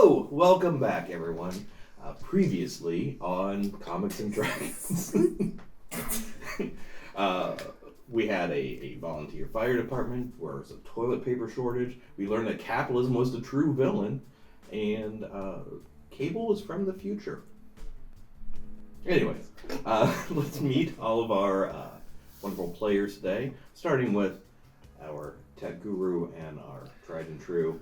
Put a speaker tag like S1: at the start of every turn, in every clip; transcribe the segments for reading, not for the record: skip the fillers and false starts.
S1: Hello! Welcome back, everyone. Previously on Comics and Dragons. We had a volunteer fire department where there's a toilet paper shortage. We learned that capitalism was the true villain, and Cable was from the future. Anyways, let's meet all of our wonderful players today, starting with our tech guru and our tried and true.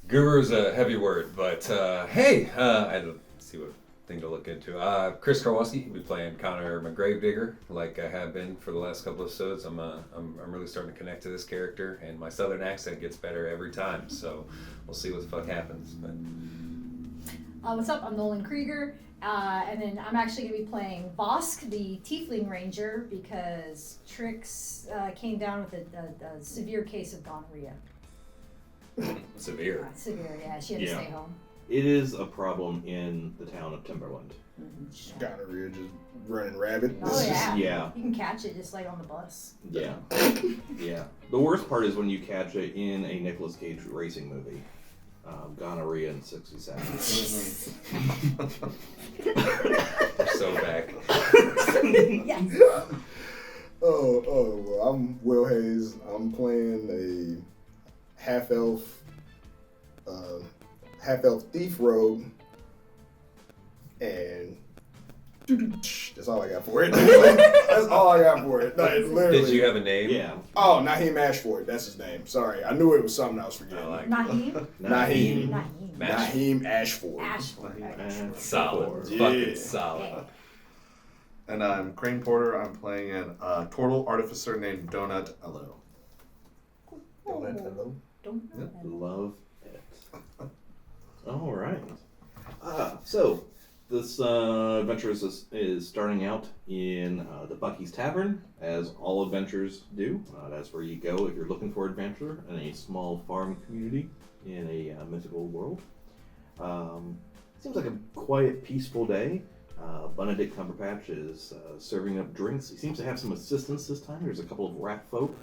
S2: Guru's a heavy word, but hey, I don't see what thing to look into. Chris Karwoski, he'll be playing Connor McGravedigger, like I have been for the last couple of episodes. I'm really starting to connect to this character, and my southern accent gets better every time. So we'll see what the fuck happens. But
S3: what's up? I'm Nolan Krieger, and then I'm actually going to be playing Vosk, the Tiefling Ranger, because Trix came down with a severe case of gonorrhea.
S2: Severe.
S3: Severe, yeah. She had to stay home.
S1: It is a problem in the town of Timberland.
S4: Mm-hmm. Gonorrhea just running rabbit.
S3: Oh yeah.
S1: Yeah.
S3: You can catch it just like on the bus.
S1: Yeah. Yeah. The worst part is when you catch it in a Nicolas Cage racing movie. Gonorrhea in 60 seconds.
S2: We're so back.
S3: Yes.
S4: Well, I'm Will Hayes. I'm playing a half-elf thief rogue, and that's all I got for it. That's all I got for it. Like, literally.
S2: Did you have a name?
S1: Yeah.
S4: Oh, Naheem Ashford. That's his name. Sorry, I knew it was something I was forgetting.
S3: Naheem?
S4: Naheem Ashford.
S3: Ashford.
S2: Solid.
S4: Yeah.
S2: Fucking solid.
S3: Okay.
S5: And I'm Crane Porter. I'm playing a turtle artificer named Donut Hello.
S4: Hello.
S1: Love it. All right. So this adventure is starting out in the Bucky's Tavern, as all adventures do. That's where you go if you're looking for adventure in a small farm community in a mythical world. Seems like a quiet, peaceful day. Benedict Cumberbatch is serving up drinks. He seems to have some assistance this time. There's a couple of rat folk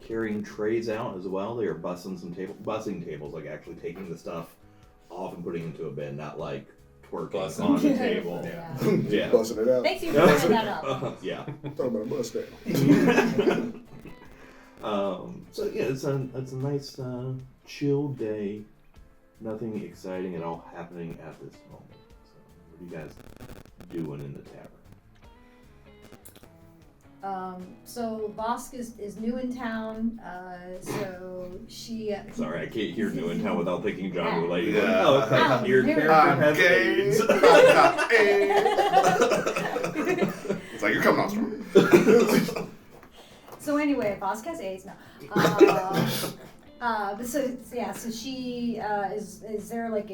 S1: carrying trays out as well. They are bussing tables, like actually taking the stuff off and putting it into a bin, not like twerking on the table.
S3: Yeah.
S1: Yeah.
S4: Busting it out.
S3: Thanks you for bringing that up.
S1: Yeah.
S4: Talking about a bus down.
S1: So yeah, it's a nice chill day. Nothing exciting at all happening at this moment. So what are you guys doing in the tavern?
S3: So Vosk is new in town, so she...
S1: Sorry, I can't hear new in town without thinking John Mulaney.
S5: Yeah.
S1: Oh, okay.
S3: Oh,
S1: Your
S3: there we
S1: character
S3: go.
S1: has AIDS.
S5: It's like, you're coming on strong.
S3: So anyway, Vosk has AIDS now. But so she is there like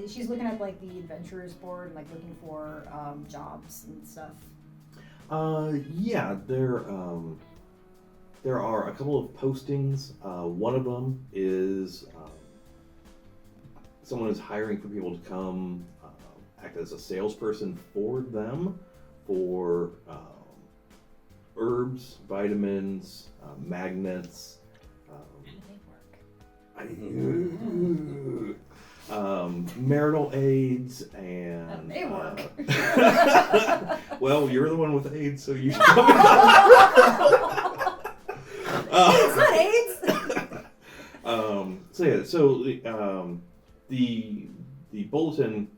S3: she's looking at like the adventurers board and like looking for jobs and stuff.
S1: Yeah, there are a couple of postings. One of them is someone is hiring for people to come act as a salesperson for them for herbs, vitamins, magnets. Marital aids and
S3: They work.
S1: Well, you're the one with AIDS, so you should.
S3: It's not AIDS.
S1: The bulletin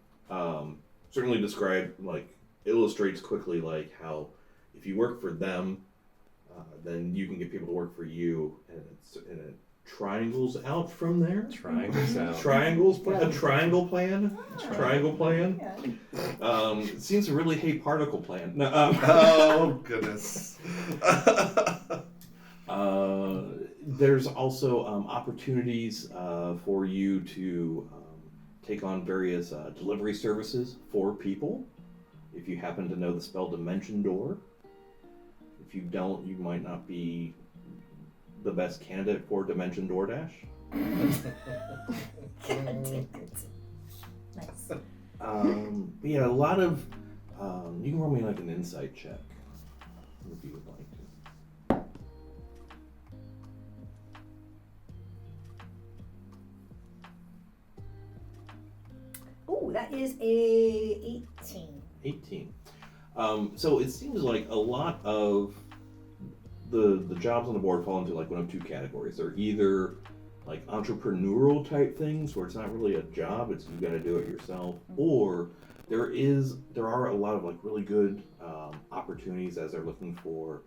S1: certainly illustrates quickly like how if you work for them, then you can get people to work for you, and it triangles out from there.
S2: Triangles out.
S1: A triangle plan.
S3: Yeah.
S1: It seems to really hate particle plan. No,
S5: Oh, goodness.
S1: there's also opportunities for you to take on various delivery services for people. If you happen to know the spell Dimension Door. If you don't, you might not be the best candidate for Dimension DoorDash.
S3: Nice.
S1: Yeah, a lot of you can roll me like an insight check if you would like to.
S3: Ooh, that is a 18.
S1: 18. So it seems like a lot of the jobs on the board fall into like one of two categories. They're either like entrepreneurial type things where it's not really a job, it's you got to do it yourself, or there are a lot of like really good opportunities as they're looking for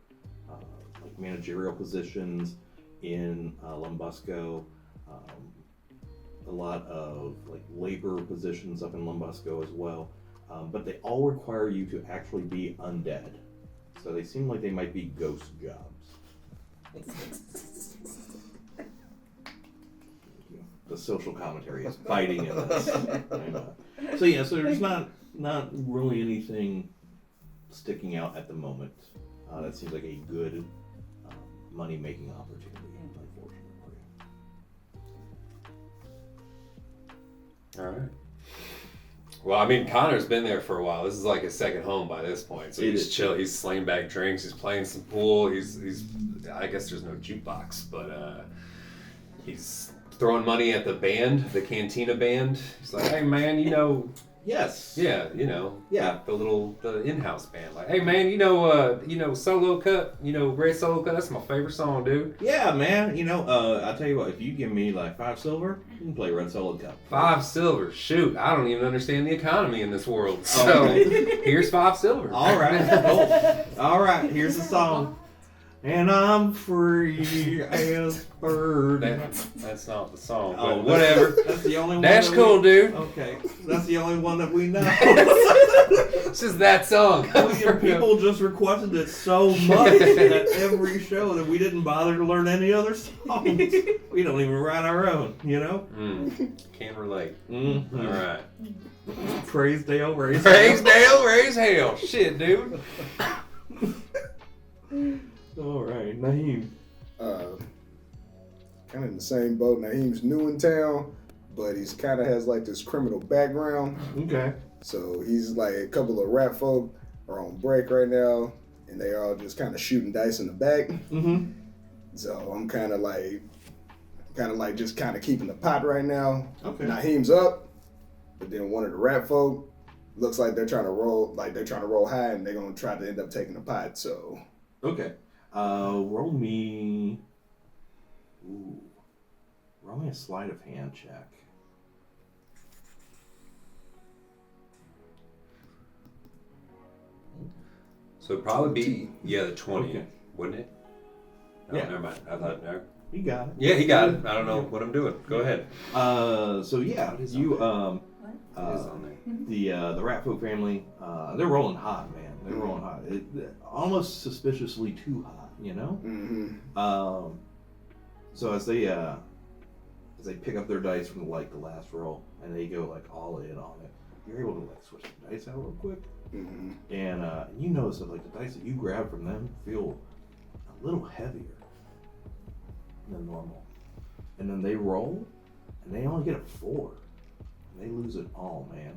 S1: like managerial positions in Lumbusco. A lot of like labor positions up in Lumbusco as well. But they all require you to actually be undead. So they seem like they might be ghost jobs. The social commentary is biting in this. I know. So yeah, so there's not really anything sticking out at the moment. That seems like a good money-making opportunity, unfortunately for you.
S2: All right. Well, I mean, Connor's been there for a while. This is like his second home by this point. So he's chill. He's slaying back drinks. He's playing some pool. He's. I guess there's no jukebox, but he's throwing money at the band, the Cantina band. He's like, hey man, you know.
S1: Yes.
S2: Yeah, you know.
S1: Yeah.
S2: The in-house band. Like, hey man, you know Solo Cut. You know Red Solo Cut. That's my favorite song, dude.
S1: Yeah, man. You know, I'll tell you what. If you give me like 5 silver, you can play Red Solo Cup.
S2: 5 silver. Shoot, I don't even understand the economy in this world. So here's 5 silver.
S1: All right. Cool. All right. Here's the song. And I'm free as bird.
S2: That's not the song, but
S1: Oh,
S2: whatever.
S1: That's the only one.
S2: That's cool, dude.
S1: Okay. That's the only one that we know.
S2: It's just that song.
S1: People just requested it so much at every show that we didn't bother to learn any other songs. We don't even write our own, you know?
S2: Can't relate.
S1: Mm-hmm.
S2: All right.
S1: Praise Dale, raise
S2: Dale, raise hell. Shit, dude.
S1: All right, Naheem.
S4: Kind of in the same boat. Naheem's new in town, but he's kind of has like this criminal background.
S1: Okay.
S4: So he's like, a couple of rap folk are on break right now, and they are all just kind of shooting dice in the back.
S1: Mm-hmm.
S4: So I'm kind of like just kind of keeping the pot right now.
S1: Okay.
S4: Naheem's up, but then one of the rap folk looks like they're trying to roll high, and they're gonna try to end up taking the pot. So.
S1: Okay. Roll me a sleight of hand check.
S2: So it'd probably be the 20,
S1: Okay.
S2: wouldn't it? No,
S1: Yeah.
S2: never mind. I thought no.
S1: You got it.
S2: Yeah, he got it. I don't know what I'm doing. Go ahead.
S1: So yeah, you
S2: It is on there.
S1: the Rat Folk family, they're rolling hot, man. They're rolling hot. Almost suspiciously too hot, you know.
S4: Mm-hmm.
S1: So as they pick up their dice from like the last roll and they go like all in on it, you're able to like switch the dice out real quick,
S4: Mm-hmm.
S1: and you notice that like the dice that you grab from them feel a little heavier than normal, and then they roll and they only get a 4, and they lose it all, man.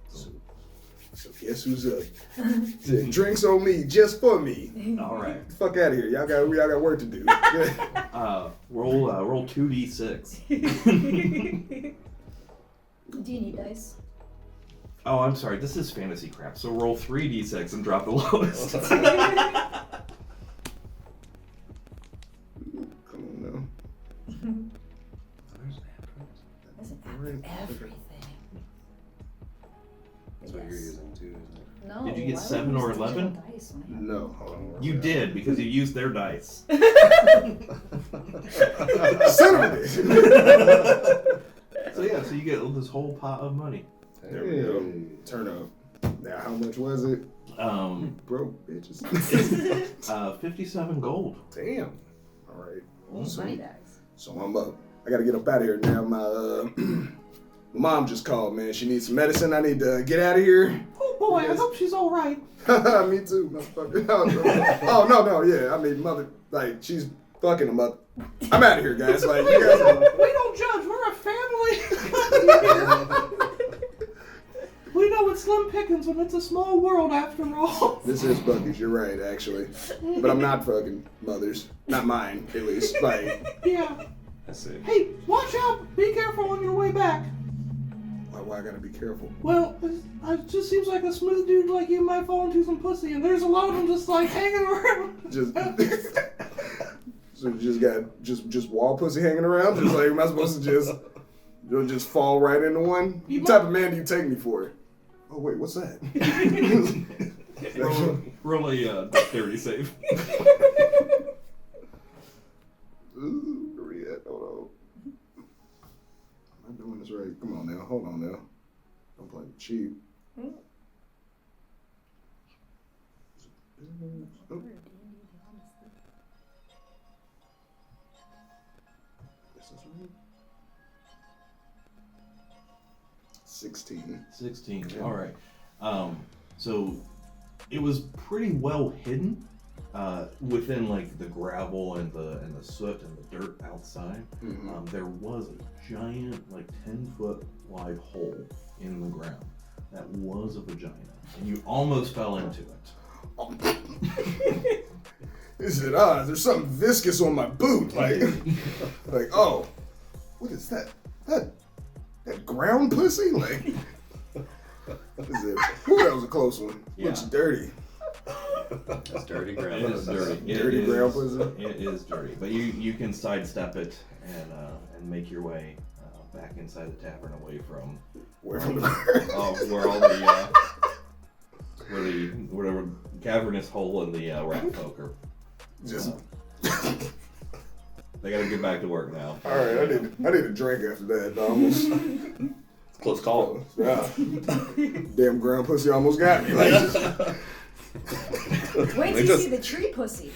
S4: So guess who's up? Drinks on me, just for me.
S1: All right.
S4: Get the fuck out of here. Y'all got work to do.
S1: Roll 2d6.
S3: Do you need dice?
S1: Oh, I'm sorry. This is fantasy crap. So roll 3d6 and drop the lowest.
S4: Come on now.
S3: That's everything.
S2: That's what you're using too, isn't it?
S3: No.
S1: Did you get
S3: why would
S1: 7
S3: we
S1: or
S3: use digital
S1: 11?
S3: dice, man?
S4: No, hold on.
S1: You did because you used their dice.
S4: Son of a bitch.
S1: So yeah, so you get this whole pot of money.
S4: There we go. Turn up. Now, how much was it? Broke bitches.
S1: 57 gold.
S4: Damn. All right.
S3: Money bags.
S4: So I'm up. I gotta get up out of here now. My mom just called, man. She needs some medicine. I need to get out of here.
S1: Oh boy, I hope she's all right.
S4: Me too, motherfucker. Oh no, yeah. I mean, mother, like she's fucking a mother. I'm out of here, guys. Like you guys.
S1: We don't judge. We're a family. We know it's slim pickings when it's a small world after all.
S4: This is Bucky's. You're right, actually. But I'm not fucking mothers. Not mine, at least. Like.
S1: Yeah.
S2: That's it.
S1: Hey, watch out. Be careful on your way back.
S4: Why Why I gotta be careful?
S1: Well, it just seems like a smooth dude like you might fall into some pussy, and there's a lot of them just like hanging around.
S4: Just so you just got just wall pussy hanging around. Just like, am I supposed to just fall right into one? What type of man do you take me for? Oh wait, what's that?
S1: Roll a dexterity save.
S4: Ooh, where we at? Hold on. Am I doing this right? Come on now. Hold on now. Don't play cheap. Oh. This is right. 16.
S1: 16. All right. So it was pretty well hidden within like the gravel and the soot and the dirt outside.
S4: Mm-hmm.
S1: There was a giant, like 10-foot wide hole in the ground that was a vagina, and you almost fell into it.
S4: He said, there's something viscous on my boot. Like, oh, what is that? That ground pussy? Like, what is it? Ooh, that was a close one.
S1: Yeah.
S4: Looks dirty.
S2: That's dirty
S1: It
S2: ground.
S1: is dirty.
S4: Dirty ground pussy.
S1: It is dirty, but you can sidestep it and make your way back inside the tavern, away from
S4: Where from the
S1: where all the whatever cavernous hole and the rat folk are.
S4: just.
S1: They gotta get back to work now.
S4: All right, I need a drink after that. Almost.
S5: Close call.
S4: Yeah. Damn ground pussy almost got me. Like,
S3: Wait till you see the tree pussy.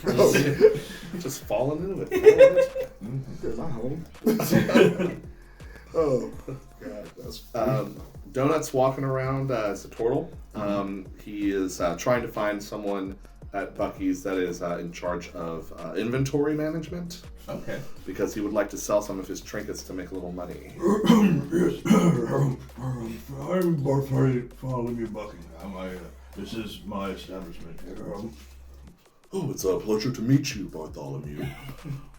S5: Just falling into it.
S4: there's my home. Oh, God, that's.
S5: Donut's walking around as a turtle. He is trying to find someone at Bucky's that is in charge of inventory management.
S1: Okay.
S5: Because he would like to sell some of his trinkets to make a little money.
S6: Yes, I'm Bartholomew Buckingham. This is my establishment here.
S7: Oh, it's a pleasure to meet you, Bartholomew.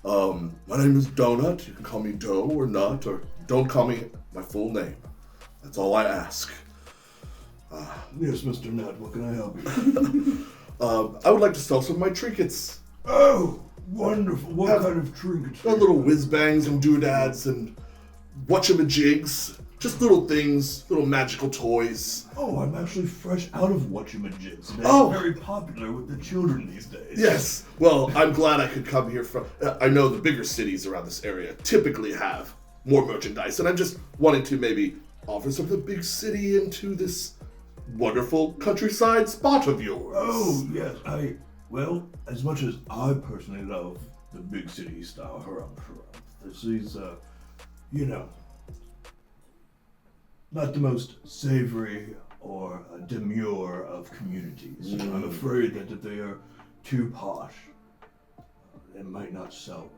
S7: My name is Donut. You can call me Doe or Nut, or don't call me my full name. That's all I ask.
S6: Yes, Mr. Nut, what can I help you?
S7: I would like to sell some of my trinkets.
S6: Oh, wonderful. What kind of trinkets?
S7: Little whiz-bangs and doodads and whatchamajigs. Just little things, little magical toys.
S6: Oh, I'm actually fresh out of whatchamajigs. They're
S7: Oh.
S6: very popular with the children these days.
S7: Yes. Well, I'm glad I could come here from... I know the bigger cities around this area typically have more merchandise, and I'm just wanting to maybe offer some of the big city into this wonderful countryside spot of yours.
S6: Oh, yes. Well, as much as I personally love the big city style harumph, this is, not the most savory or demure of communities. I'm afraid that if they are too posh, they might not sell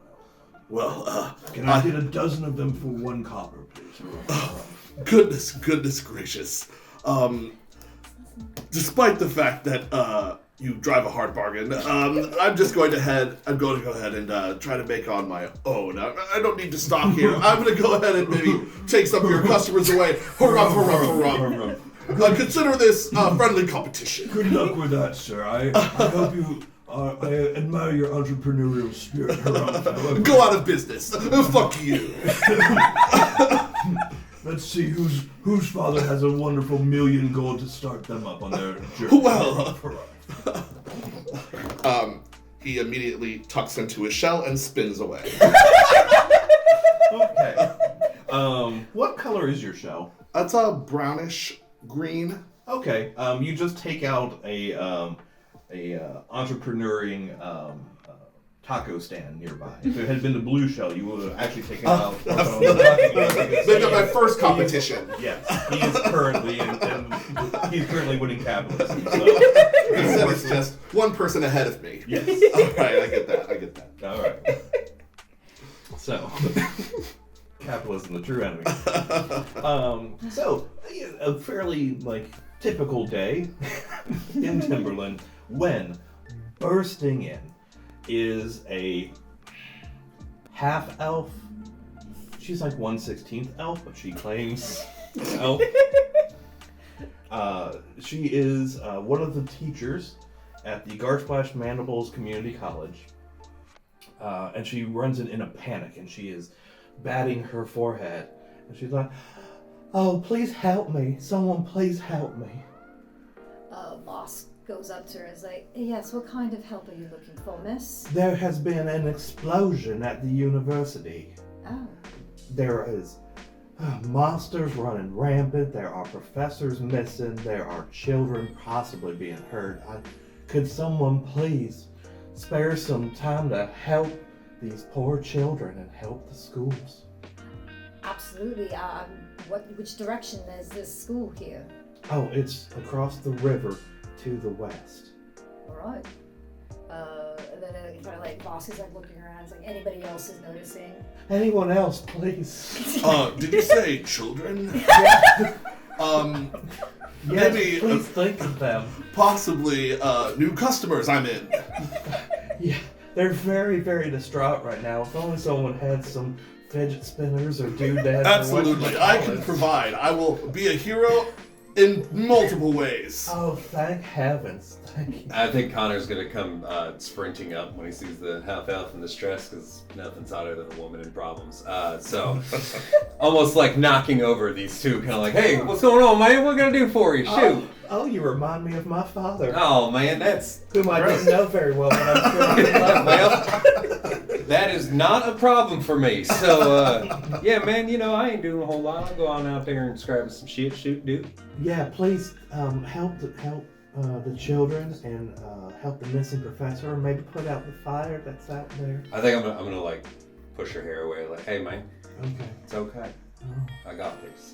S6: well.
S7: Well,
S6: Can I get a dozen of them for 1 copper, please?
S7: goodness gracious. Despite the fact that you drive a hard bargain, I'm going to go ahead and try to make on my own. I don't need to stock here. I'm going to go ahead and maybe take some of your customers away. Hurrah, hurrah, hurrah. Consider this friendly competition.
S6: Good luck with that, sir. I hope you. I admire your entrepreneurial spirit. However,
S7: Go out of business. Fuck you.
S6: let's see whose father has a wonderful 1,000,000 gold to start them up on their journey.
S7: Well. He immediately tucks into his shell and spins away.
S1: Okay. What color is your shell?
S5: It's a brownish green.
S1: Okay. You just take out a entrepreneuring taco stand nearby. If it had been the blue shell, you would have actually taken out.
S5: Maybe my first competition.
S1: Yes, he is currently he's currently winning capitalism. So.
S5: He said it's just one person ahead of me.
S1: Yes.
S5: All right, I get that.
S1: All right. So, capitalism, the true enemy. So a fairly typical day in Timberland when bursting in is a half elf. She's like 1/16 elf, but she claims No. She is one of the teachers at the Garchflash Mandibles Community College. And she runs in a panic, and she is batting her forehead. And she's like, "Oh, please help me. Someone please help me."
S3: Boss goes up to her and is like, "Yes, what kind of help are you looking for, miss?"
S1: "There has been an explosion at the university.
S3: Oh.
S1: There is monsters running rampant. There are professors missing. There are children possibly being hurt. Could someone please spare some time to help these poor children and help the schools?"
S3: Absolutely. Which direction is this school here?
S1: "Oh, it's across the river to the west."
S3: All right. And then kind of like boss is like looking around. It's like anybody else is noticing.
S1: "Anyone else, please?"
S7: Did you say children?
S1: Yes,
S7: Maybe
S1: please think of them.
S7: possibly new customers I'm in.
S1: Yeah, they're very, very distraught right now. If only someone had some fidget spinners or doodads.
S7: Absolutely, I can provide. I will be a hero in multiple ways.
S1: Oh, thank heavens. Thank you.
S2: I think Connor's gonna come sprinting up when he sees the half-elf in distress, because nothing's hotter than a woman in problems. So, almost like knocking over these two, kind of like, "Hey, what's going on, man? What can I do for you? Shoot!"
S1: Oh, you remind me of my father,
S2: Oh man, that's
S1: whom I didn't know very well, but I'm sure he loved me.
S2: well, that is not a problem for me. So, yeah, man, I ain't doing a whole lot. I'll go on out there and scrap some shit, shoot, dude.
S1: Yeah, please help the children and help the missing professor, and maybe put out the fire that's out there.
S2: I think I'm gonna like push her hair away, like, "Hey, man,
S1: Okay.
S2: it's okay.
S1: Oh,
S2: I got this."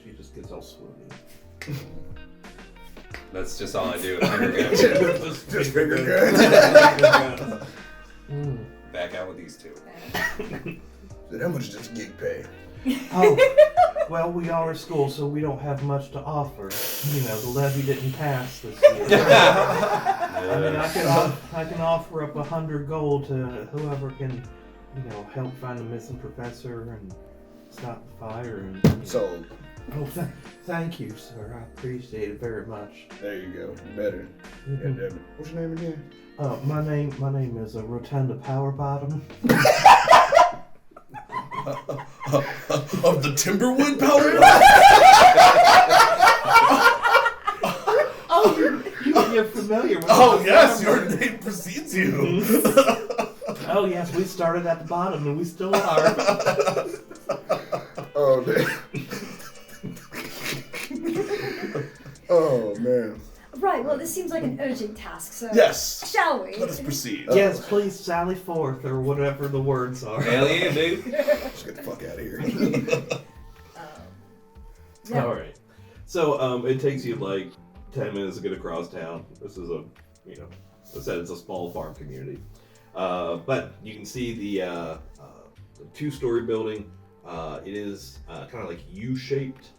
S1: she just gets all swoony.
S2: That's just all I do. Finger guns.
S4: Just finger guns.
S1: Mm.
S2: Back out with these two.
S4: So how much does this gig pay?
S1: Oh, well, we are a school, so we don't have much to offer. The levy didn't pass this year. I mean, I can offer up 100 gold to whoever can, help find the missing professor and stop the fire. And
S4: So,
S1: oh, thank you, sir. I appreciate it very much.
S4: there you go. Better.
S1: Mhm.
S4: Yeah, what's your name again?
S1: My name is Rotunda Powerbottom.
S7: Of the Timberwood Power?
S1: Oh, you're familiar with
S7: Oh
S1: my
S7: yes,
S1: family.
S7: your name precedes you.
S1: Oh yes, we started at the bottom and we still are.
S4: Oh, man. Oh, man.
S3: Right. Well, this seems like an urgent task. So
S7: Yes.
S3: shall we?
S7: Let us proceed.
S1: Yes, please sally forth, or whatever the words are.
S2: Hell yeah, dude.
S4: Let's get the fuck out of here.
S3: Yeah.
S1: All right. So it takes you like 10 minutes to get across town. This is I said it's a small farm community. But you can see the two-story building. It is kind of like U-shaped.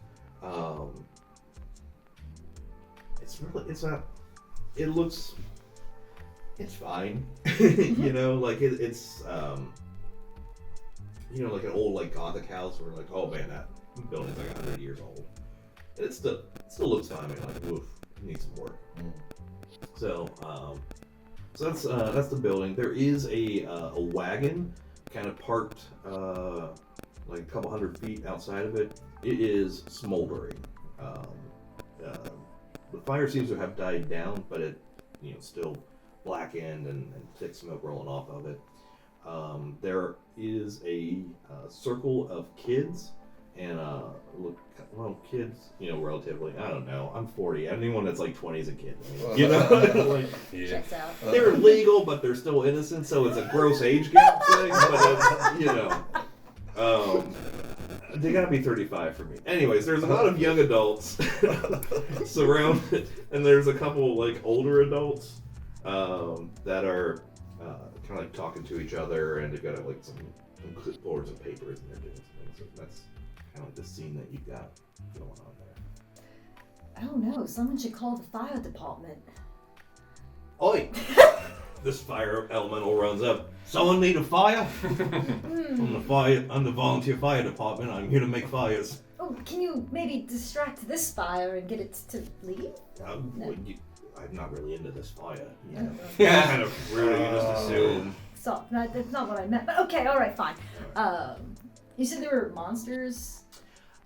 S1: It's fine. It's like an old like Gothic house where like, oh man, that building's like 100 years old. And it still looks fine. I mean, like, woof, it needs some work. So that's the building. There is a wagon kind of parked like a couple 100 feet outside of it. It is smoldering. The fire seems to have died down, but it still blackened and thick smoke rolling off of it. There is a circle of kids and kids, relatively. I don't know. I'm 40. Anyone that's like 20 is a kid. Like,
S2: Yeah.
S3: Checks out.
S1: they're legal, but they're still innocent, so it's a gross age gap thing. But it's, they gotta be 35 for me. Anyways, there's a lot of young adults surrounded, and there's a couple like older adults that are kind of like talking to each other, and they've got like some clipboards and papers, and they're doing some things. So that's kind of like the scene that you've got going on there.
S3: I don't know. Someone should call the fire department.
S1: Oi! This fire elemental runs up. Someone need a fire? I'm the volunteer fire department. I'm here to make fires.
S3: Oh, can you maybe distract this fire and get it to leave?
S1: I'm not really into this fire. You know?
S2: Yeah.
S1: Kind of really just assume.
S3: So, that's not what I meant. But okay, all right, fine. You said there were monsters.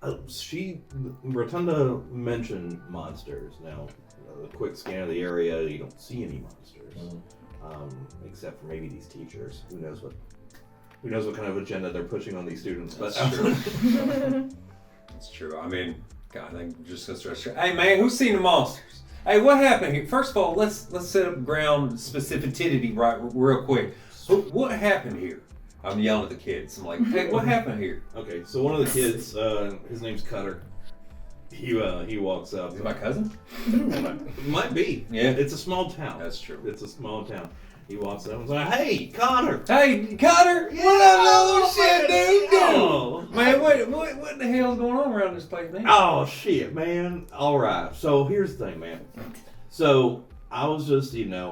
S1: Rotunda mentioned monsters. Now, a quick scan of the area, you don't see any monsters, except for maybe these teachers. Who knows what kind of agenda they're pushing on these students? But
S2: That's true. That's true. I mean, God, I'm just gonna stress. Hey, man, who's seen the monsters? Hey, what happened here? First of all, let's set up ground specificity right real quick. So, what happened here? I'm yelling at the kids. I'm like, hey, what happened here?
S1: okay, so one of the kids, his name's Cutter. He walks up.
S2: Is it my cousin?
S1: Might be.
S2: Yeah.
S1: It's a small town.
S2: That's true.
S1: It's a small town. He walks up and is like, "Hey, Connor."
S2: Hey, Cutter! What up, little shit, dude?
S1: Oh.
S2: Man, what the hell's going on around this place, man?
S1: Oh shit, man. All right. So here's the thing, man. So I was just, in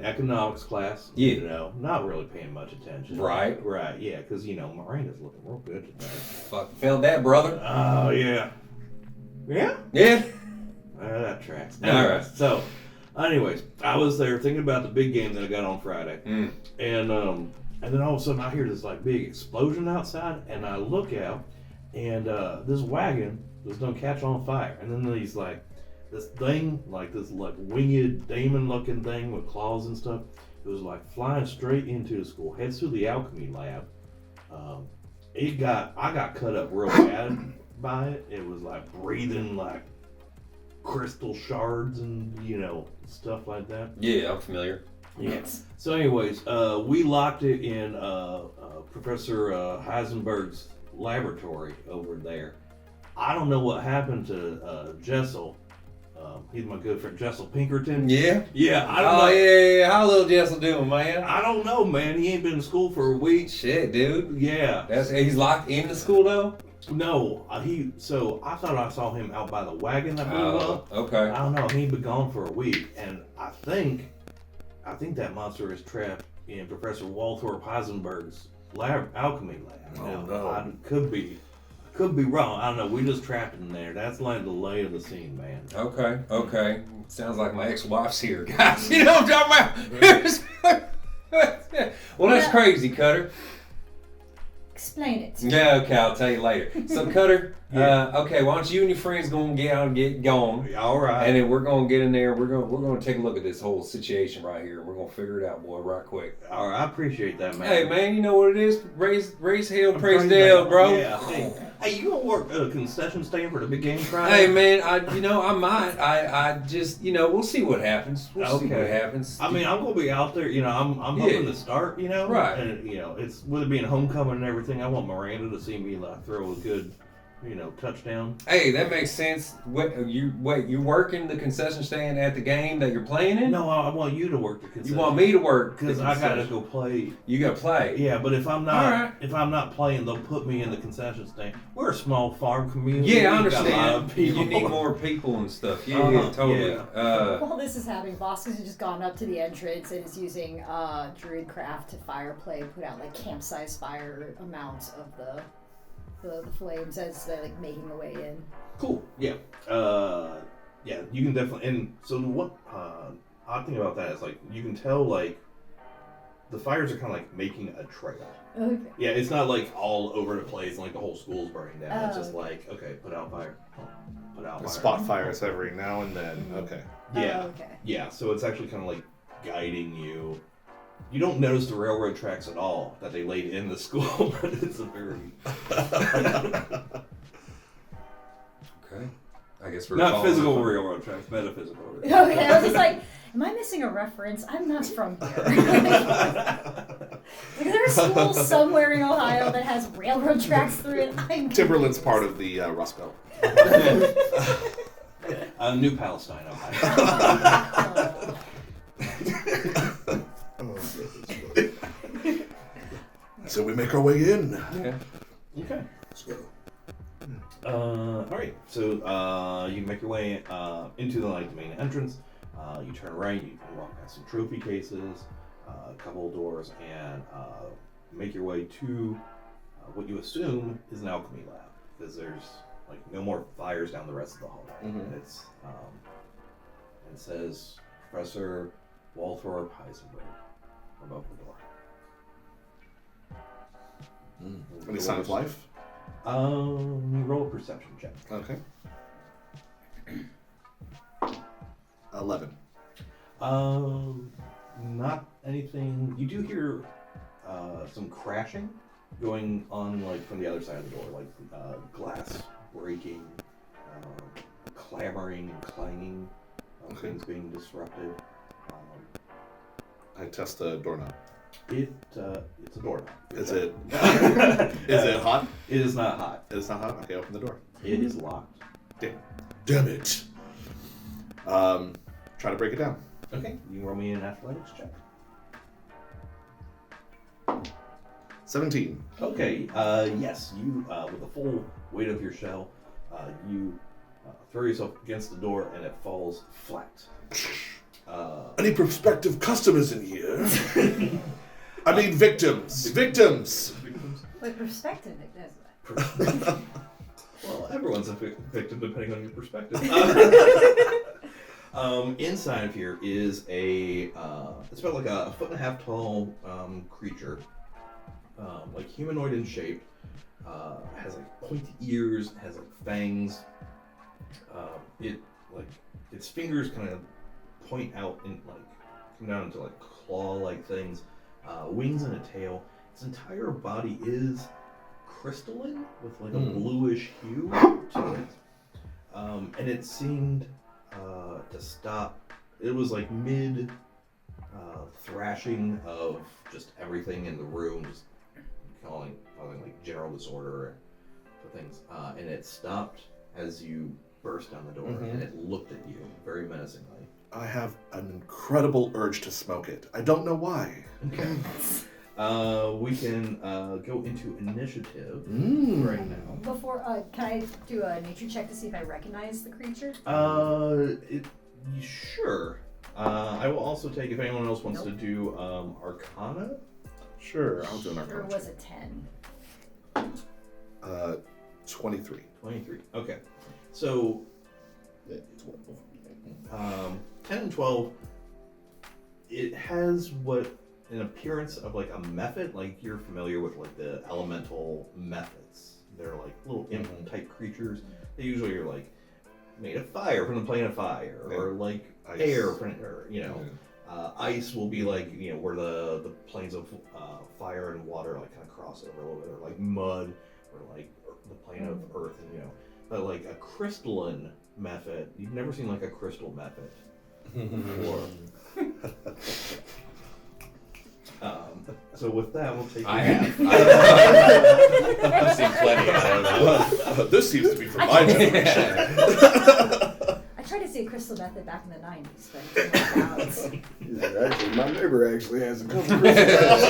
S1: economics class,
S2: Yeah.
S1: not really paying much attention.
S2: Right.
S1: Right. Yeah, because Miranda's looking real good today.
S2: Fuck, felt that, brother.
S1: Oh yeah. Yeah.
S2: Yeah.
S1: That tracks.
S2: All
S1: Anyways,
S2: right.
S1: So, anyways, I was there thinking about the big game that I got on Friday, and then all of a sudden I hear this like big explosion outside, and I look out, and this wagon was gonna catch on fire, and then these like this thing, like this like winged demon looking thing with claws and stuff, it was like flying straight into the school, heads to the alchemy lab. I got cut up real bad by it. It was like breathing like crystal shards and stuff like that.
S2: Yeah, I'm familiar.
S1: Yes. So anyways, we locked it in Professor Heisenberg's laboratory over there. I don't know what happened to Jessel. He's my good friend Jessel Pinkerton.
S2: Yeah?
S1: Yeah, I don't know.
S2: Yeah. How little Jessel doing, man?
S1: I don't know, man. He ain't been in school for a week.
S2: Shit, dude.
S1: Yeah.
S2: He's locked in the school, though?
S1: No, so I thought I saw him out by the wagon that blew up.
S2: Okay.
S1: I don't know. He'd been gone for a week, and I think that monster is trapped in Professor Walthorpe Heisenberg's alchemy lab.
S5: Oh,
S1: Now,
S5: no.
S1: I could be wrong. I don't know. We just trapped him there. That's like the lay of the scene, man.
S2: Okay. Sounds like my ex-wife's here, guys. You know what I'm talking about? Well, that's crazy, Cutter.
S3: Explain it.
S2: Yeah, okay, I'll tell you later. So, Cutter, okay, why don't you and your friends go and get out and get going,
S1: All right.
S2: and then we're gonna get in there. We're gonna take a look at this whole situation right here. We're gonna figure it out, boy, right quick.
S1: All right. I appreciate that, man.
S2: Hey, man, you know what it is? Raise hell, praise Dale, bro.
S1: Yeah. Hey, you gonna work a concession stand for the big game Friday?
S2: Hey, man, I might. I just, we'll see what happens. We'll see what happens.
S1: I mean, I'm gonna be out there. I'm hoping to start.
S2: Right.
S1: And it's with it being homecoming and everything. I want Miranda to see me like throw a good, touchdown.
S2: Hey, that makes sense. You working the concession stand at the game that you're playing in?
S1: No, I want you to work the concession.
S2: You want me to work
S1: because I gotta go play.
S2: You gotta play.
S1: Yeah, but if I'm not playing, they'll put me in the concession stand. We're a small farm community.
S2: Yeah, I
S1: We've got a lot
S2: understand.
S1: of people.
S2: You need more people and stuff. Yeah, totally.
S1: Yeah.
S3: While this is happening, Bosco's just gone up to the entrance and is using Druidcraft to fire play, put out like camp-size fire amounts of the flames as they're like making their way in.
S1: Cool. Yeah. Yeah. You can definitely. And so what? Odd thing about that is like you can tell like the fires are kind of like making a trail.
S3: Okay.
S1: Yeah, it's not like all over the place and like the whole school's burning down. It's
S3: Oh.
S1: just like okay, put out fire. Put out fire.
S5: Spot fires every now and then. Okay.
S1: Yeah.
S3: Oh, okay.
S1: Yeah. So it's actually kind of like guiding you. You don't notice the railroad tracks at all that they laid in the school, but it's a very
S2: Okay. I guess we're
S1: not
S2: following
S1: physical
S2: up.
S1: railroad tracks, metaphysical.
S3: Okay, I was just like, am I missing a reference? I'm not from here. Is there a school somewhere in Ohio that has railroad tracks through it?
S5: Timberland's part of the Rust Belt.
S1: New Palestine, Ohio.
S5: So we make our way in.
S2: Yeah.
S1: Okay.
S5: Let's go.
S1: All right. So you make your way into the main entrance. You turn right. You walk past some trophy cases, a couple of doors, and make your way to what you assume is an alchemy lab. because there's like no more fires down the rest of the hallway.
S5: Mhm.
S1: It's it says Professor Walthorpe Heisenberg above the door.
S5: Any sign of life?
S1: You roll a perception check.
S5: Okay. 11.
S1: Not anything. You do hear some crashing going on, like from the other side of the door, like glass breaking, clamoring and clanging, things being disrupted.
S5: I test the doorknob.
S1: It's a doorknob.
S5: Is it? Is it hot?
S1: It is not hot.
S5: It's not hot. Okay, open the door.
S1: It is locked.
S5: Damn it. Try to break it down.
S1: Okay, you can roll me an athletics check.
S5: 17.
S1: Okay, yes, you, with the full weight of your shell, you throw yourself against the door and it falls flat.
S7: Any prospective customers in here? I mean, victims. Victims.
S3: With perspective, it does
S1: Well, everyone's a victim depending on your perspective. Inside of here is it's about like a 1.5 foot tall creature, like humanoid in shape. Has like pointy ears, has like fangs. Its fingers kind of point out and like come down into like claw-like things, wings and a tail. Its entire body is crystalline with like a bluish hue to it, and it seemed to stop. It was like mid thrashing of just everything in the room, just causing like general disorder for things, and it stopped as you burst down the door, and it looked at you very menacingly.
S5: I have an incredible urge to smoke it. I don't know why.
S1: Okay. We can go into initiative right now.
S3: Before, can I do a nature check to see if I recognize the creature?
S1: Sure. I will also take, if anyone else wants to do Arcana.
S5: Sure, I'll do an
S3: Or
S5: arcana.
S3: was it 10?
S5: 23.
S1: 23. Okay. So, 10 and 12, it has an appearance of like a method, like you're familiar with like the elemental methods. They're like little imp type creatures. They usually are like made of fire, from the plane of fire, or like
S5: Ice.
S1: air, or ice will be like, where the planes of fire and water like kind of cross over a little bit, or like mud, or like the plane of earth, but like a crystalline method, you've never seen like a crystal method before. So with that, we'll take.
S2: I have. I've seen plenty. I don't know.
S7: This seems to be from my generation.
S3: I tried to see a crystal method back in the 90s, but it didn't work out.
S4: Yeah, actually, my neighbor actually has a couple crystals.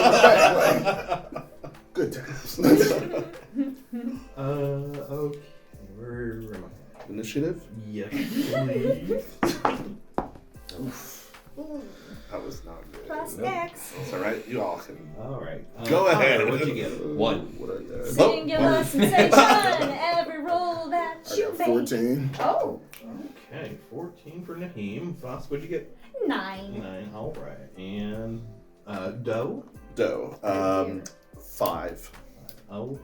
S4: Good times.
S1: Okay. Where am I?
S5: Initiative?
S1: Yes, please.
S5: That was not good.
S3: Plus X.
S5: It's alright, you all can.
S1: All right.
S5: Go ahead.
S1: What'd you get?
S2: 1.
S5: What I got?
S3: Singular sensation, every roll that
S4: I
S3: you
S4: got
S3: make.
S4: 14.
S3: Oh,
S1: Okay, 14 for Naheem. Foss, what'd you get?
S3: 9.
S1: 9. All right. And Doe?
S5: Doe. 5.
S1: Okay.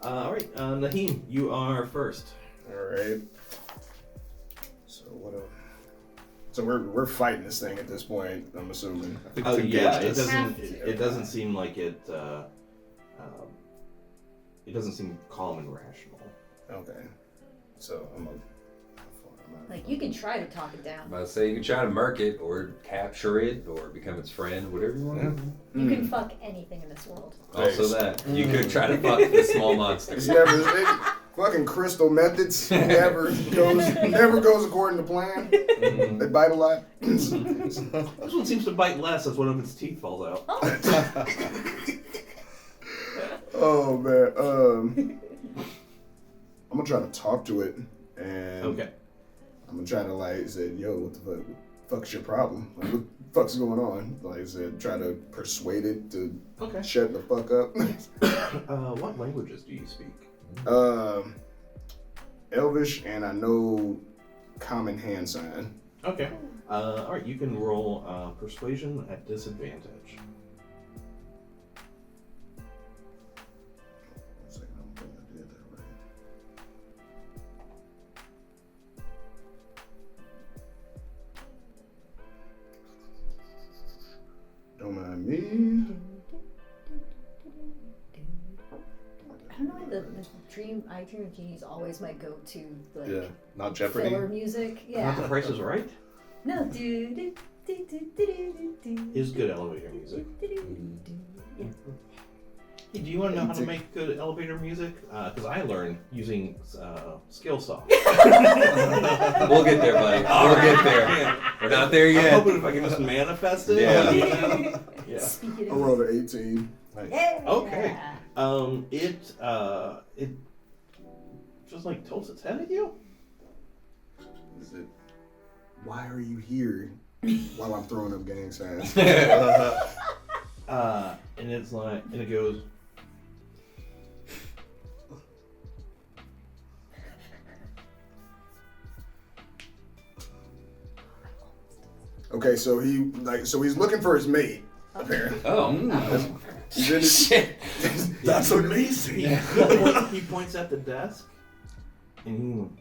S1: All right, Naheem, you are first.
S4: Alright. So we're fighting this thing at this point, I'm assuming.
S5: I think
S1: Oh
S5: it's
S1: yeah,
S5: engaged us.
S1: it doesn't seem like it. It doesn't seem calm and rational.
S4: Okay. So I'm
S3: Like, you can try to talk it down.
S2: I'm about to say you can try to murk it, or capture it, or become its friend, whatever you want to do.
S3: You can fuck anything in this world.
S2: Also that. You could try to fuck the small monster.
S4: It's never fucking crystal methods never goes according to plan. They bite a lot.
S1: This one seems to bite less as one of its teeth falls out.
S4: Oh man. I'm gonna try to talk to it, and
S1: Okay.
S4: I'm gonna try to like say, yo, what the fuck's your problem? Like, what the fuck's going on? Like I said, try to persuade it to
S1: Okay.
S4: shut the fuck up.
S1: What languages do you speak?
S4: Elvish, and I know common hand sign.
S1: Okay. All right. You can roll persuasion at disadvantage.
S4: One second, I don't think I did that right. Don't mind me.
S3: I don't know why the I Dream of Genies always my go-to like
S5: Yeah, not Jeopardy.
S3: filler music.
S1: Not The
S3: Yeah.
S1: Price is Right
S3: No. Do.
S1: is good elevator music.
S3: Yeah.
S1: Hey, do you want to know how to make good elevator music? Because I learned using Skillsoft.
S2: We'll get there, buddy. We'll get there. We're not there
S1: I'm
S2: yet.
S1: hoping if I can just manifest it.
S2: Yeah.
S1: Yeah.
S3: Speaking
S4: I
S3: of.
S4: rolled an 18.
S5: Nice.
S3: Yeah.
S1: Okay. It just like tilts its head at you.
S4: Is it? Why are you here? While I'm throwing up gang signs.
S1: And it's like, and it goes.
S4: Okay, so he's looking for his mate. Apparently,
S2: Oh.
S4: he's in his,
S2: Shit.
S7: That's amazing.
S1: He points at the desk, and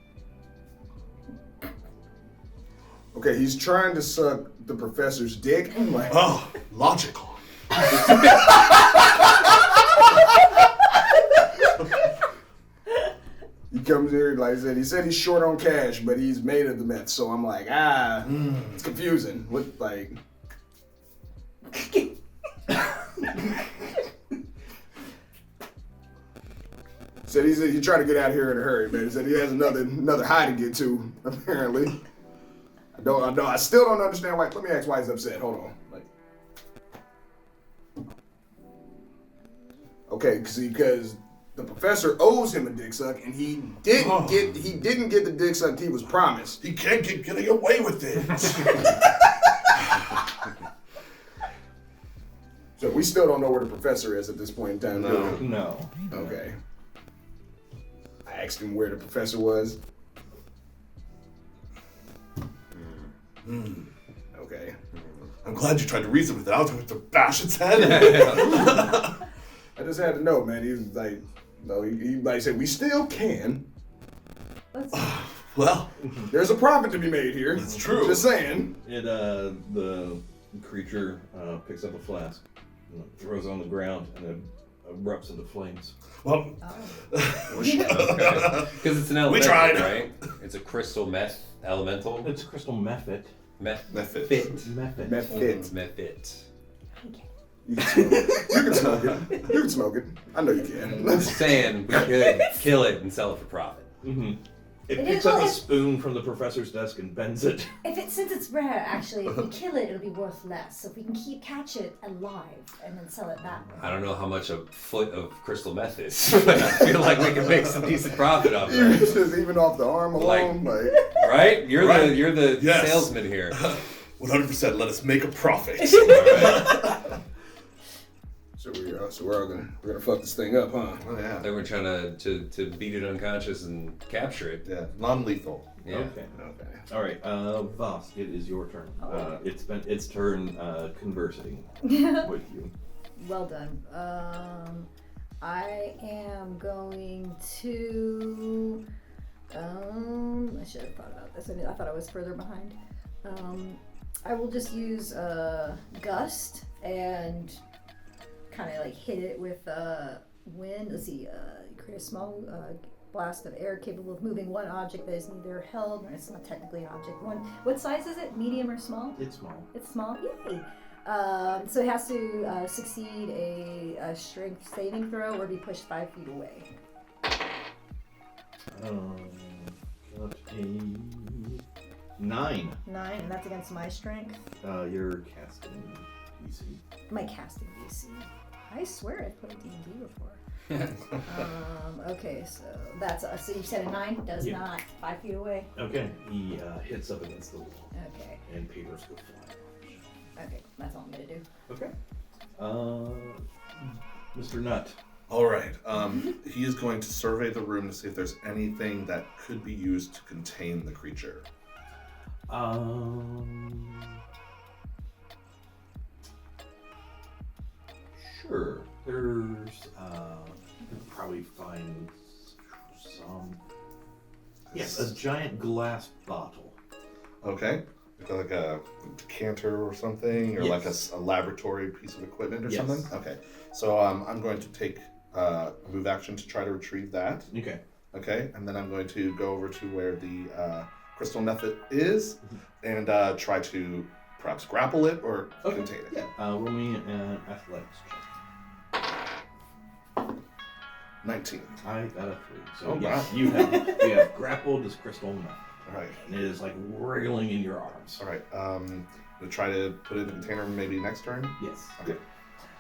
S4: okay, he's trying to suck the professor's dick. I'm like,
S7: Oh, logical.
S4: he comes here, like I said, he said he's short on cash, but he's made of the meth. So I'm like, it's confusing. What, like, said he's trying to get out of here in a hurry, man. He said he has another high to get to, apparently. I still don't understand why. Let me ask why he's upset. Hold on. Like, okay, because the professor owes him a dick suck, and he didn't get the dick suck he was promised.
S7: He can't keep getting away with it.
S4: So we still don't know where the professor is at this point in time.
S5: No.
S1: no.
S4: Okay. I asked him where the professor was. Okay.
S7: I'm glad you tried to reason with it. I was going to bash its head.
S4: I just had to know, man. He was like, no, he like said, we still can.
S7: Well,
S4: There's a profit to be made here.
S7: That's true.
S4: Just saying.
S1: It the creature picks up a flask, throws it on the ground, and it erupts into flames.
S7: well,
S2: Because it's an elemental,
S7: We tried.
S2: right? It's a crystal meth elemental.
S1: It's crystal method.
S2: Method.
S1: Method.
S4: Meth fit.
S2: Method.
S4: You can smoke it. You can smoke it. I know you can.
S2: I'm saying we could kill it and sell it for profit.
S1: Mm-hmm. It
S3: It
S1: picks
S3: is
S1: up a
S3: like-
S1: spoon from the professor's desk and bends it.
S3: Since it's rare, actually, if we kill it, it'll be worth less. So if we can catch it alive and then sell it that way.
S2: I don't know how much a foot of crystal meth is, but I feel like we can make some decent profit off
S4: You
S2: that.
S4: just even off the arm alone, like
S2: Right? You're
S7: Right.
S2: the
S7: Yes.
S2: salesman here.
S7: 100%. Let us make a profit.
S4: so we're gonna fuck this thing up, huh?
S5: Oh yeah.
S2: Then we're trying to beat it unconscious and capture it.
S5: Yeah, non-lethal.
S2: Yeah.
S1: Okay. All right, Voss, it is your turn.
S3: Oh.
S1: It's been its turn conversing with you.
S3: Well done. I am going to. I should have thought about this. I thought I was further behind. I will just use gust and kind of like hit it with wind. Let's see. Create a small blast of air capable of moving one object that is neither held, or it's not technically an object. What size is it? Medium or small?
S1: It's small.
S3: It's small. Yay! So it has to succeed a strength saving throw or be pushed 5 feet away.
S1: Got a 9.
S3: 9, and that's against my strength.
S1: You're casting DC.
S3: My casting DC. I swear I've played D&D before. Okay, so that's so you said a 9 does
S1: Yeah.
S3: not 5 feet away.
S1: Okay, he hits up against the wall,
S3: Okay,
S1: and papers go flying.
S3: okay, that's all I'm gonna do.
S1: Okay. Mr. Nutt.
S5: All right. He is going to survey the room to see if there's anything that could be used to contain the creature.
S1: Sure. There's you'll probably find some. Yes, a giant glass bottle.
S5: Okay. Like a decanter or something, or like
S1: Yes.
S5: a laboratory piece of equipment or
S1: Yes.
S5: something? Okay. So I'm going to take a move action to try to retrieve that.
S1: Okay.
S5: Okay. And then I'm going to go over to where the crystal method is and try to perhaps grapple it or contain it.
S1: Yeah. Roll me an athletics check.
S5: 19.
S1: I got a 3. So
S5: Oh,
S1: yes,
S5: wow.
S1: you have grappled this crystal method.
S5: All right.
S1: And it is like wriggling in your arms.
S5: All right. I'm going to try to put it in the container maybe next turn.
S1: Yes.
S5: Okay.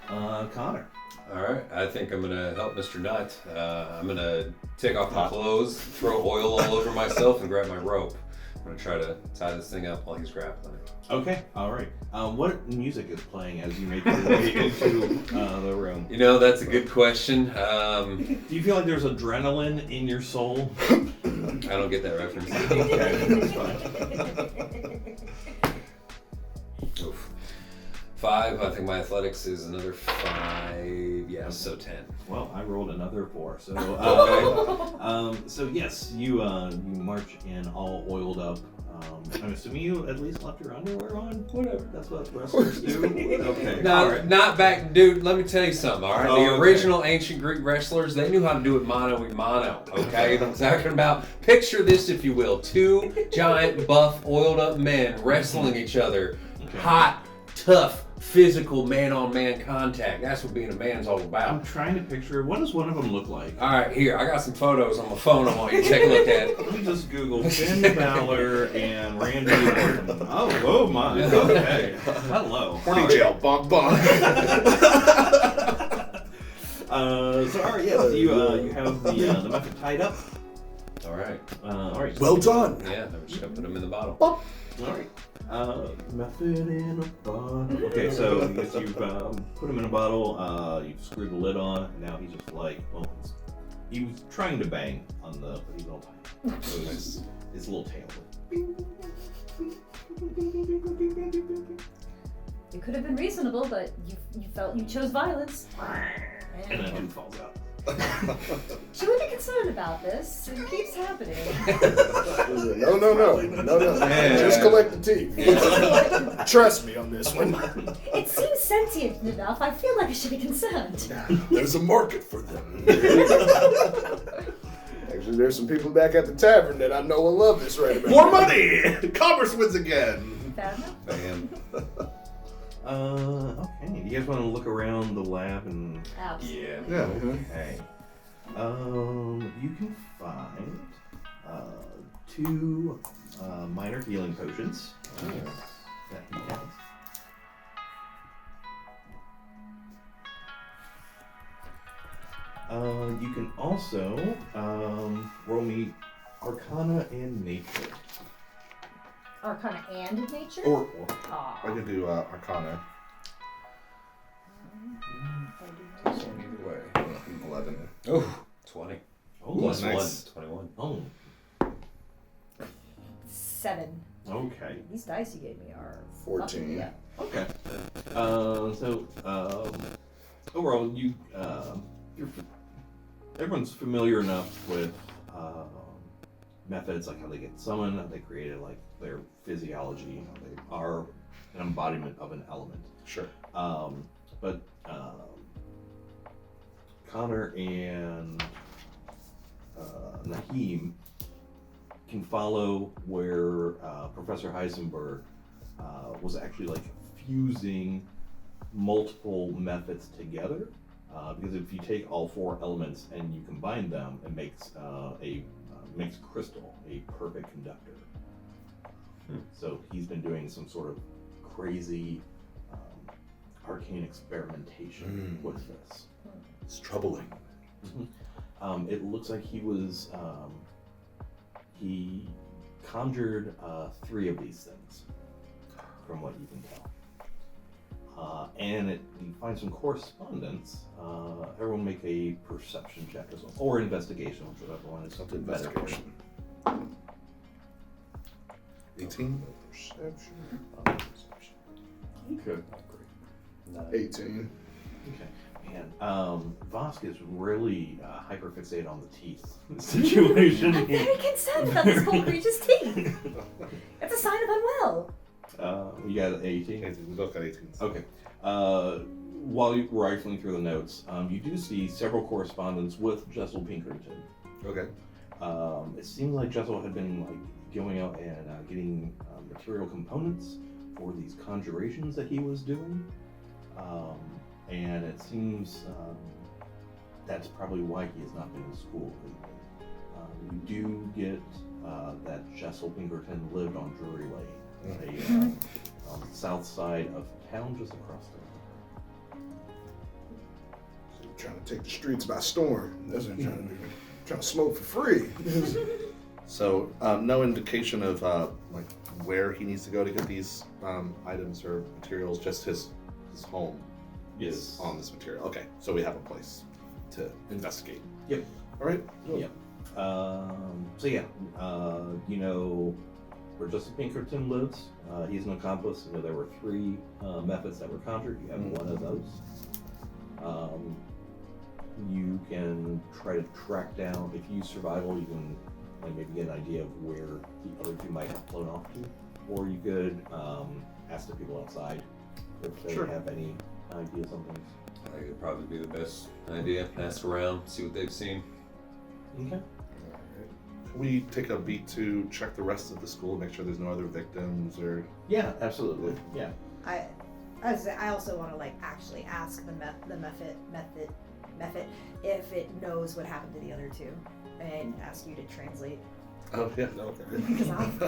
S1: Connor.
S2: All right, I think I'm gonna help Mr. Nut. I'm gonna take off my clothes, throw oil all over myself, and grab my rope. I'm gonna try to tie this thing up while he's grappling it.
S1: Okay. All right. What music is playing as you make your way into the room?
S2: You know, that's a good question.
S1: Do you feel like there's adrenaline in your soul?
S2: I don't get that reference.
S1: Okay, that's fine.
S2: Oof. 5. I think my athletics is another 5. Yeah, so 10.
S1: Well, I rolled another 4. So,
S2: Okay.
S1: so yes, you march in all oiled up. I'm assuming you at least left your underwear on. Whatever. That's what wrestlers do. Okay.
S2: No,
S1: all right.
S2: not back, dude. Let me tell you something. All right,
S1: Oh,
S2: the
S1: okay.
S2: original ancient Greek wrestlers, they knew how to do it mano a mano. Okay, you know what I'm talking about. Picture this, if you will: 2 giant, buff, oiled-up men wrestling each other.
S1: Okay.
S2: Hot, tough, physical man-on-man contact. That's what being a man's all
S1: I'm
S2: about.
S1: trying to picture. What does one of them look like?
S2: All right, here I got some photos on my phone. I want you to take a look at.
S1: Let me just Google Finn Balor and Randy Orton. Oh my. Okay. Hello.
S5: Horny jail. Bonk, bonk.
S1: So all right, yes, you have the method tied up.
S2: All right.
S1: All right.
S7: Well done.
S2: Yeah, I'm just gonna put them in the bottle.
S1: All right. Method in a bottle. Okay, so I guess you've put him in a bottle. You've screwed the lid on, and now he's just like, well, he was trying to bang on the, but he's all tight. So his little tail.
S3: You could have been reasonable, but you felt you chose violence.
S1: And then dude falls out.
S3: Should we be concerned about this? It keeps happening.
S4: No. Just collect the teeth. Trust me on this one.
S3: It seems sentient enough. I feel like I should be concerned.
S7: There's a market for them.
S4: Actually, there's some people back at the tavern that I know will love this right about.
S5: More money! Commerce wins again.
S3: Fair enough.
S5: Man.
S1: Okay. Do you guys want to look around the lab and?
S3: Absolutely.
S2: Yeah.
S1: Okay. You can find 2 minor healing potions that he has. You can also roll me Arcana and Nature.
S3: Arcana and nature?
S5: Or
S3: Aw.
S5: I could do Arcana.
S2: Either way.
S5: 11.
S2: Oh, 20.
S1: Oh,
S2: Plus
S5: nice.
S2: 1, 21.
S1: Oh,
S3: 7.
S1: okay.
S3: These dice you gave me are
S4: 14.
S3: Yeah.
S1: Okay. Overall, everyone's familiar enough with methods like how they get summoned, how they created like their physiology, how they are an embodiment of an element.
S5: Sure.
S1: But Connor and Naheem can follow where Professor Heisenberg was actually like fusing multiple methods together. Because if you take all 4 elements and you combine them, it makes makes crystal a perfect conductor. So he's been doing some sort of crazy arcane experimentation with this.
S7: It's troubling.
S1: It looks like he was he conjured 3 of these things, from what you can tell. and you find some correspondence. Everyone make a perception check as well, or investigation, whichever one is something better.
S4: Investigation.
S5: 18.
S4: Perception.
S1: Okay.
S4: 18.
S1: Okay. Man, Vosk is really hyperfixated on the teeth situation.
S3: I'm very concerned about this poor creature's teeth. It's a sign of unwell.
S1: You got 18?
S5: 18. We both got 18.
S1: Okay. While you're rifling through the notes, you do see several correspondence with Jessel Pinkerton.
S5: Okay.
S1: It seems like Jessel had been going out and getting material components for these conjurations that he was doing. And it seems that's probably why he has not been in school lately. You do get that Jessel Pinkerton lived on Drury Lane, on the south side of town, just across the
S4: So you're trying to take the streets by storm. That's what you're trying to do. Trying to smoke for free.
S5: So, no indication of where he needs to go to get these items or materials. Just his home is on this material. Okay, so we have a place to investigate.
S1: Yep.
S5: All right. Cool.
S1: Yep. You know where Jessel Pinkerton lives. He's an accomplice. You know, there were 3 methods that were conjured. You have one of those. You can try to track down, if you use survival, you can maybe get an idea of where the other 2 might have flown off to. Or you could ask the people outside if they have any ideas on things.
S2: I think it'd probably be the best idea. Ask around, see what they've seen.
S1: Okay.
S5: Can we take a beat to check the rest of the school, make sure there's no other victims or?
S1: Yeah, absolutely. Yeah.
S8: I also want to actually ask the method if it knows what happened to the other 2, and ask you to translate.
S5: Oh yeah.
S4: Okay.
S8: Because I'm...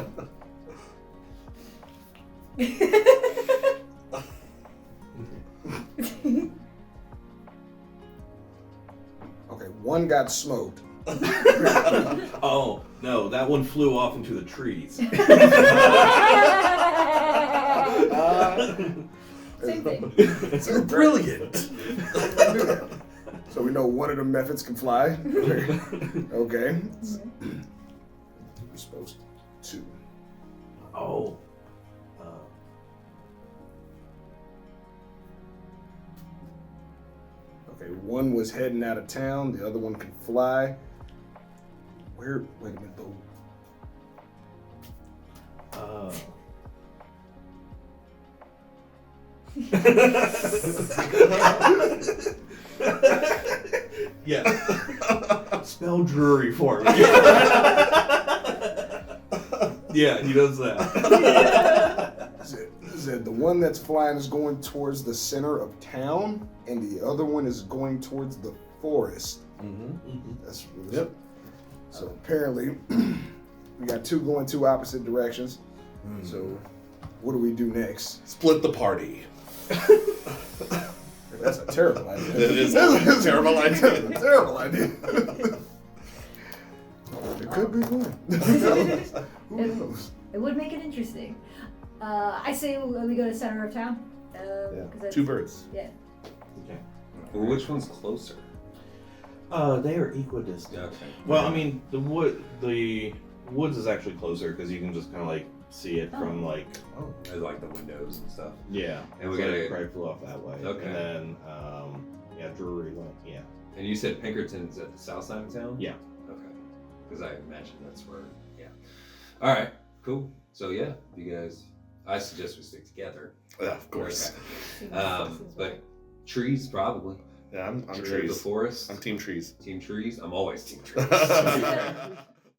S4: Okay, one got smoked.
S1: Oh, no, that one flew off into the trees.
S3: Same thing.
S4: So brilliant. So we know one of the methods can fly. Okay. We're supposed to.
S1: Oh.
S4: Okay, one was heading out of town, the other one can fly. Wait a minute, though.
S1: Yeah. Spell Drury for me. Yeah, he does that.
S4: Said the one that's flying is going towards the center of town, and the other one is going towards the forest. That's what
S5: Yep.
S4: So apparently, we got 2 going 2 opposite directions. So, what do we do next?
S5: Split the party.
S4: That's a terrible idea.
S5: It is a terrible idea.
S4: Terrible idea. It could be one. Who knows?
S3: It would make it interesting. I say we go to center of town.
S5: Yeah.
S3: 'Cause
S5: 2 birds.
S3: Yeah.
S1: Okay.
S2: Well, which one's closer?
S1: They are equidistant.
S2: Okay.
S1: Well, I mean, the woods is actually closer because you can just kind of see it from
S2: Oh, I like the windows and stuff.
S1: yeah.
S2: And we
S1: so
S2: gotta-
S1: it probably flew off that way.
S2: Okay.
S1: And then Drury went. Yeah.
S2: And you said Pinkerton's at the south side of town?
S1: Yeah.
S2: Okay. Because I imagine that's where, yeah. All right, cool. So, yeah, you guys, I suggest we stick together.
S5: Yeah, of course.
S2: Okay. But trees, probably.
S5: Yeah, I'm
S2: The
S5: trees.
S2: forest.
S5: I'm team trees.
S2: Team trees. I'm always team trees.